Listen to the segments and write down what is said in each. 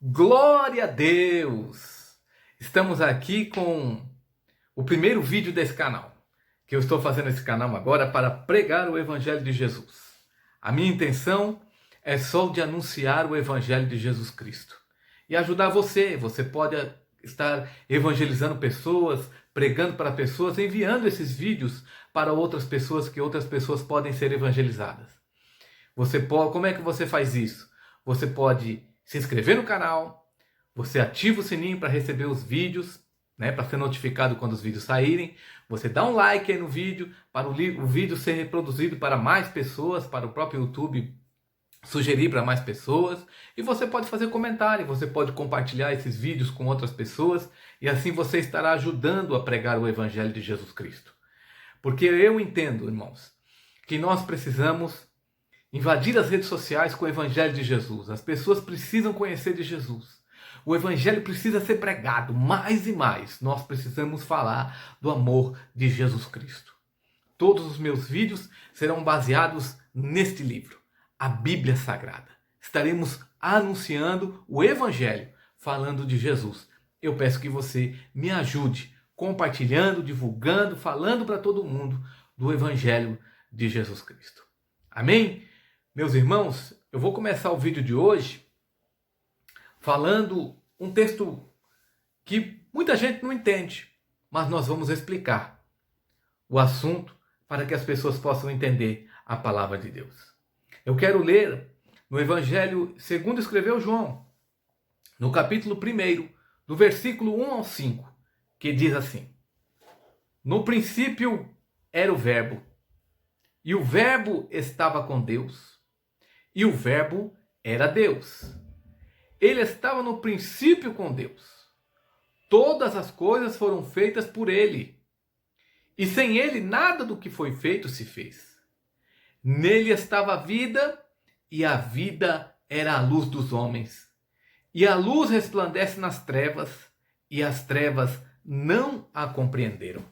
Glória a Deus! Estamos aqui com o primeiro vídeo desse canal, que eu estou fazendo esse canal agora para pregar o Evangelho de Jesus. A minha intenção é só de anunciar o Evangelho de Jesus Cristo e ajudar você. Você pode estar evangelizando pessoas, pregando para pessoas, enviando esses vídeos para outras pessoas, que outras pessoas podem ser evangelizadas. Como é que você faz isso? Você pode se inscrever no canal, você ativa o sininho para receber os vídeos, para ser notificado quando os vídeos saírem. Você dá um like aí no vídeo, para o vídeo ser reproduzido para mais pessoas, para o próprio YouTube sugerir para mais pessoas. E você pode fazer comentário, você pode compartilhar esses vídeos com outras pessoas, e assim você estará ajudando a pregar o Evangelho de Jesus Cristo. Porque eu entendo, irmãos, que nós precisamos invadir as redes sociais com o Evangelho de Jesus. As pessoas precisam conhecer de Jesus. O Evangelho precisa ser pregado mais e mais. Nós precisamos falar do amor de Jesus Cristo. Todos os meus vídeos serão baseados neste livro, a Bíblia Sagrada. Estaremos anunciando o Evangelho, falando de Jesus. Eu peço que você me ajude, compartilhando, divulgando, falando para todo mundo do Evangelho de Jesus Cristo. Amém? Meus irmãos, eu vou começar o vídeo de hoje falando um texto que muita gente não entende, mas nós vamos explicar o assunto para que as pessoas possam entender a palavra de Deus. Eu quero ler no Evangelho segundo escreveu João, no capítulo 1, do versículo 1 ao 5, que diz assim: No princípio era o Verbo, e o Verbo estava com Deus, e o Verbo era Deus. Ele estava no princípio com Deus. Todas as coisas foram feitas por ele, e sem ele nada do que foi feito se fez. Nele estava a vida, e a vida era a luz dos homens. E a luz resplandece nas trevas, e as trevas não a compreenderam.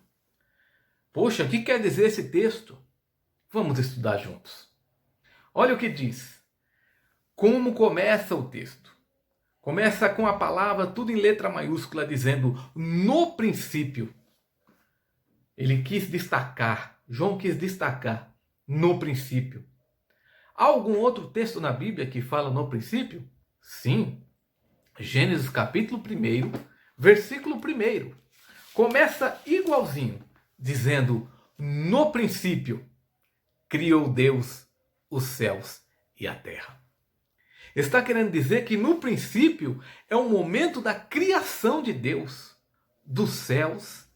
Poxa, o que quer dizer esse texto? Vamos estudar juntos. Olha o que diz. Como começa o texto? Começa com a palavra, tudo em letra maiúscula, dizendo no princípio. Ele quis destacar, João quis destacar, no princípio. Há algum outro texto na Bíblia que fala no princípio? Sim. Gênesis capítulo 1, versículo 1. Começa igualzinho, dizendo no princípio criou Deus os céus e a terra. Está querendo dizer que no princípio é o momento da criação de Deus, dos céus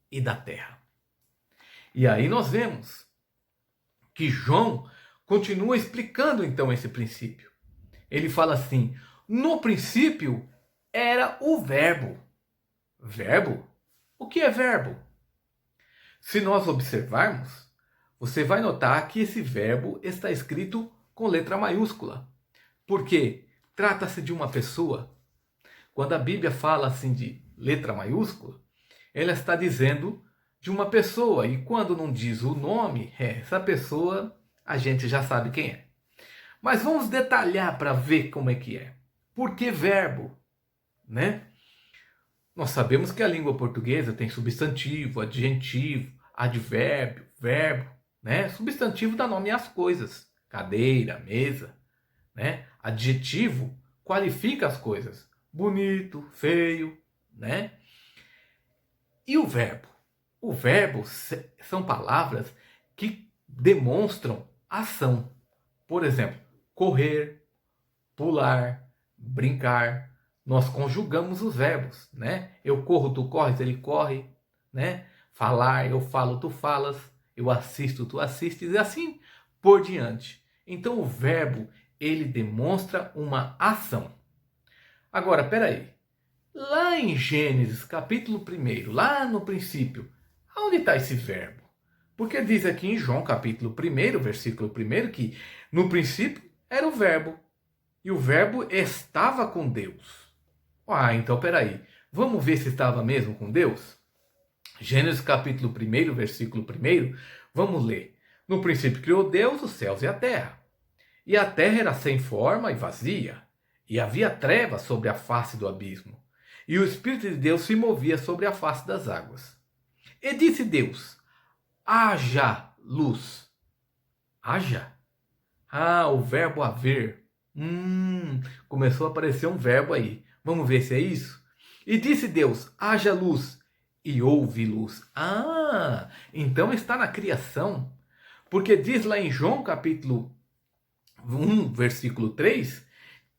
e da terra. E aí nós vemos que João continua explicando então esse princípio. Ele fala assim: no princípio era o Verbo. Verbo? O que é verbo? Se nós observarmos, você vai notar que esse verbo está escrito com letra maiúscula. Porque trata-se de uma pessoa. Quando a Bíblia fala assim de letra maiúscula, ela está dizendo de uma pessoa. E quando não diz o nome, essa pessoa a gente já sabe quem é. Mas vamos detalhar para ver como é que é. Por que verbo? Nós sabemos que a língua portuguesa tem substantivo, adjetivo, advérbio, verbo. Substantivo dá nome às coisas. Cadeira, mesa. Adjetivo qualifica as coisas. Bonito, feio. E o verbo? O verbo são palavras que demonstram ação. Por exemplo, correr, pular, brincar. Nós conjugamos os verbos. Eu corro, tu corres, ele corre. Falar, eu falo, tu falas. Eu assisto, tu assistes. E assim por diante. Então o verbo, ele demonstra uma ação. Agora, peraí. Lá em Gênesis, capítulo 1, lá no princípio, onde está esse verbo? Porque diz aqui em João, capítulo 1, versículo 1, que no princípio era o verbo. E o verbo estava com Deus. Então peraí. Vamos ver se estava mesmo com Deus? Gênesis, capítulo 1, versículo 1, vamos ler. No princípio criou Deus os céus e a terra. E a terra era sem forma e vazia, e havia trevas sobre a face do abismo, e o Espírito de Deus se movia sobre a face das águas. E disse Deus: haja luz. Haja? Ah, o verbo haver. Começou a aparecer um verbo aí. Vamos ver se é isso? E disse Deus: haja luz, e houve luz. Ah, então está na criação. Porque diz lá em João capítulo 1, versículo 3,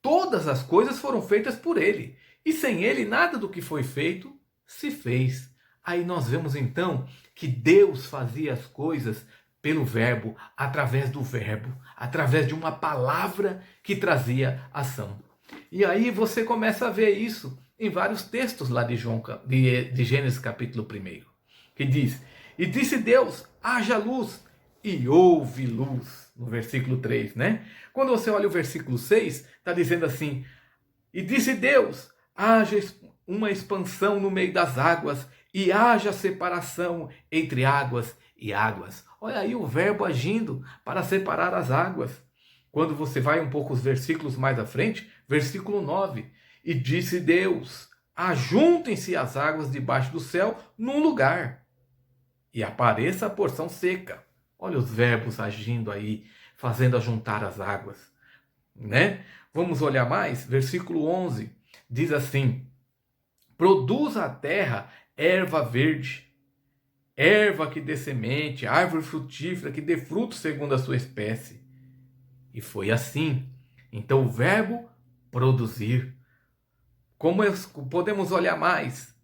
todas as coisas foram feitas por ele, e sem ele nada do que foi feito se fez. Aí nós vemos então que Deus fazia as coisas pelo verbo, através de uma palavra que trazia ação. E aí você começa a ver isso em vários textos lá de Gênesis capítulo 1, que diz: e disse Deus, haja luz, e houve luz, no versículo 3, né? Quando você olha o versículo 6, está dizendo assim: e disse Deus, haja uma expansão no meio das águas, e haja separação entre águas e águas. Olha aí o verbo agindo para separar as águas. Quando você vai um pouco os versículos mais à frente, versículo 9, e disse Deus, ajuntem-se as águas debaixo do céu num lugar, e apareça a porção seca. Olha os verbos agindo aí, fazendo ajuntar as águas, né? Vamos olhar mais, versículo 11, diz assim: produza a terra erva verde, erva que dê semente, árvore frutífera que dê fruto segundo a sua espécie. E foi assim. Então o verbo produzir. Como podemos olhar mais?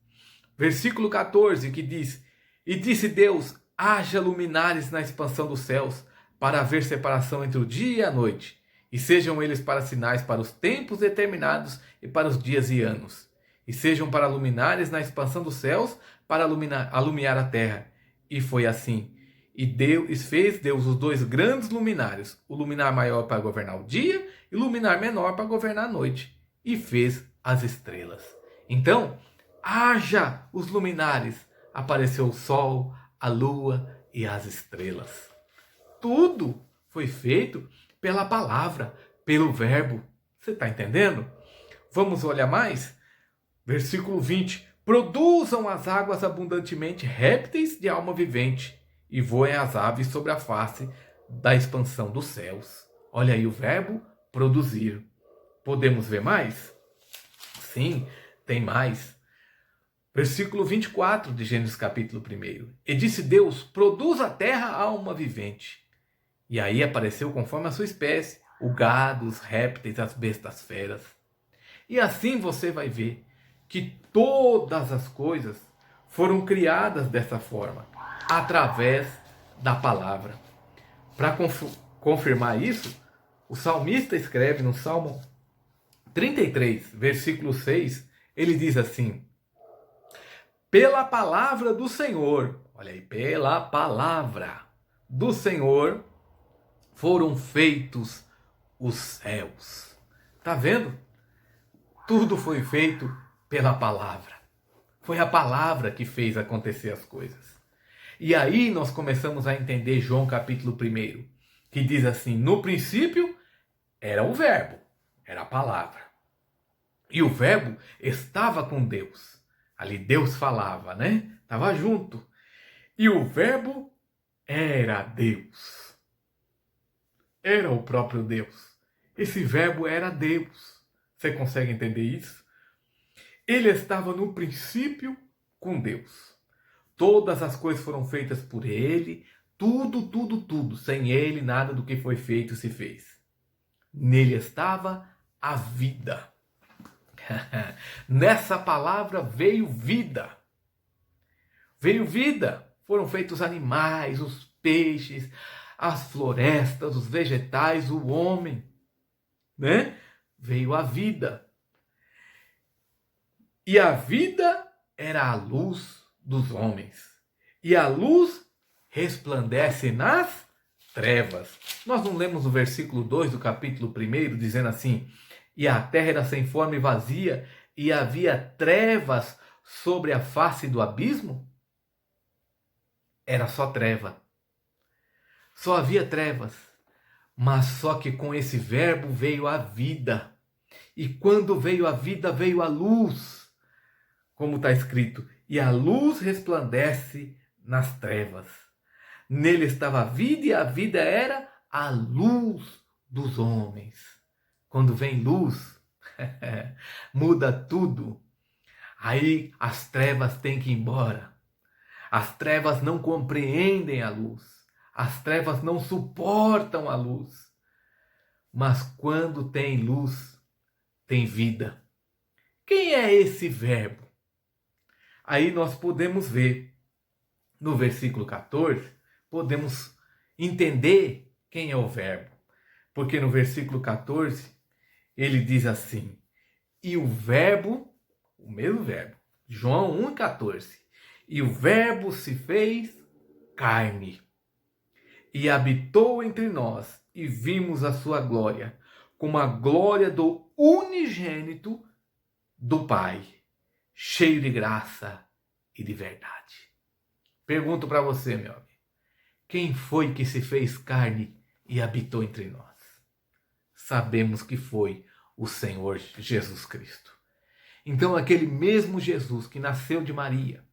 Versículo 14, que diz: e disse Deus, haja luminares na expansão dos céus, para haver separação entre o dia e a noite, e sejam eles para sinais para os tempos determinados e para os dias e anos, e sejam para luminares na expansão dos céus, para alumiar a terra. E foi assim. E fez Deus os dois grandes luminares, o luminar maior para governar o dia e o luminar menor para governar a noite. E fez as estrelas. Então, haja os luminares. Apareceu o sol, a lua e as estrelas. Tudo foi feito pela palavra, pelo verbo. Você está entendendo? Vamos olhar mais? Versículo 20. Produzam as águas abundantemente répteis de alma vivente, e voem as aves sobre a face da expansão dos céus. Olha aí o verbo produzir. Podemos ver mais? Sim, tem mais. Versículo 24 de Gênesis capítulo 1. E disse Deus, produza a terra alma vivente. E aí apareceu conforme a sua espécie, o gado, os répteis, as bestas feras. E assim você vai ver que todas as coisas foram criadas dessa forma, através da palavra. Para confirmar isso, o salmista escreve no Salmo 33, versículo 6, ele diz assim: pela palavra do Senhor, olha aí, pela palavra do Senhor foram feitos os céus. Tá vendo? Tudo foi feito pela palavra. Foi a palavra que fez acontecer as coisas. E aí nós começamos a entender João capítulo 1, que diz assim: no princípio era o verbo, era a palavra. E o verbo estava com Deus. Ali Deus falava, né? Estava junto. E o verbo era Deus. Era o próprio Deus. Esse verbo era Deus. Você consegue entender isso? Ele estava no princípio com Deus. Todas as coisas foram feitas por ele. Tudo. Sem ele, nada do que foi feito se fez. Nele estava a vida. Nessa palavra veio vida. Veio vida. Foram feitos os animais, os peixes, as florestas, os vegetais, o homem, né? Veio a vida. E a vida era a luz dos homens. E a luz resplandece nas trevas. Nós não lemos o versículo 2 do capítulo 1 dizendo assim: e a terra era sem forma e vazia, e havia trevas sobre a face do abismo? Era só treva. Só havia trevas. Mas só que com esse verbo veio a vida. E quando veio a vida, veio a luz, como está escrito, e a luz resplandece nas trevas. Nele estava a vida, e a vida era a luz dos homens. Quando vem luz, muda tudo. Aí as trevas têm que ir embora. As trevas não compreendem a luz. As trevas não suportam a luz. Mas quando tem luz, tem vida. Quem é esse verbo? Aí nós podemos ver no versículo 14, podemos entender quem é o verbo. Porque no versículo 14, ele diz assim: e o verbo, o mesmo verbo, João 1,14, e o verbo se fez carne e habitou entre nós, e vimos a sua glória, como a glória do unigênito do Pai, cheio de graça e de verdade. Pergunto para você, meu amigo, quem foi que se fez carne e habitou entre nós? Sabemos que foi o Senhor Jesus Cristo. Então, aquele mesmo Jesus que nasceu de Maria,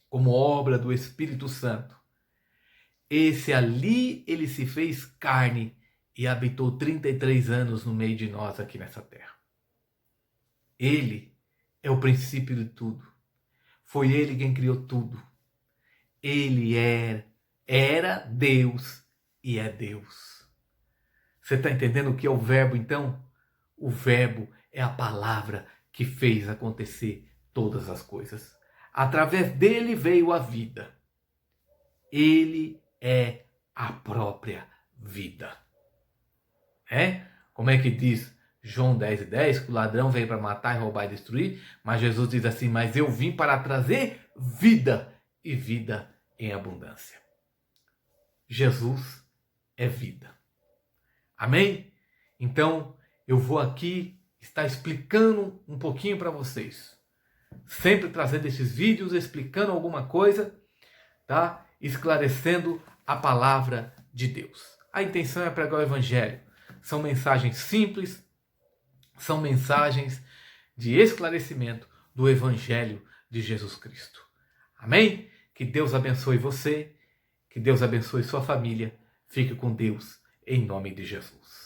como obra do Espírito Santo, esse ali, ele se fez carne e habitou 33 anos no meio de nós aqui nessa terra. Ele é o princípio de tudo. Foi ele quem criou tudo. Ele era Deus e é Deus. Você está entendendo o que é o verbo, então? O verbo é a palavra que fez acontecer todas as coisas. Através dele veio a vida. Ele é a própria vida. Como é que diz João 10:10, que o ladrão veio para matar, roubar e destruir, mas Jesus diz assim: mas eu vim para trazer vida e vida em abundância. Jesus é vida. Amém? Então, eu vou aqui estar explicando um pouquinho para vocês. Sempre trazendo esses vídeos, explicando alguma coisa, tá? Esclarecendo a palavra de Deus. A intenção é pregar o evangelho. São mensagens simples, são mensagens de esclarecimento do evangelho de Jesus Cristo. Amém? Que Deus abençoe você, que Deus abençoe sua família. Fique com Deus, em nome de Jesus.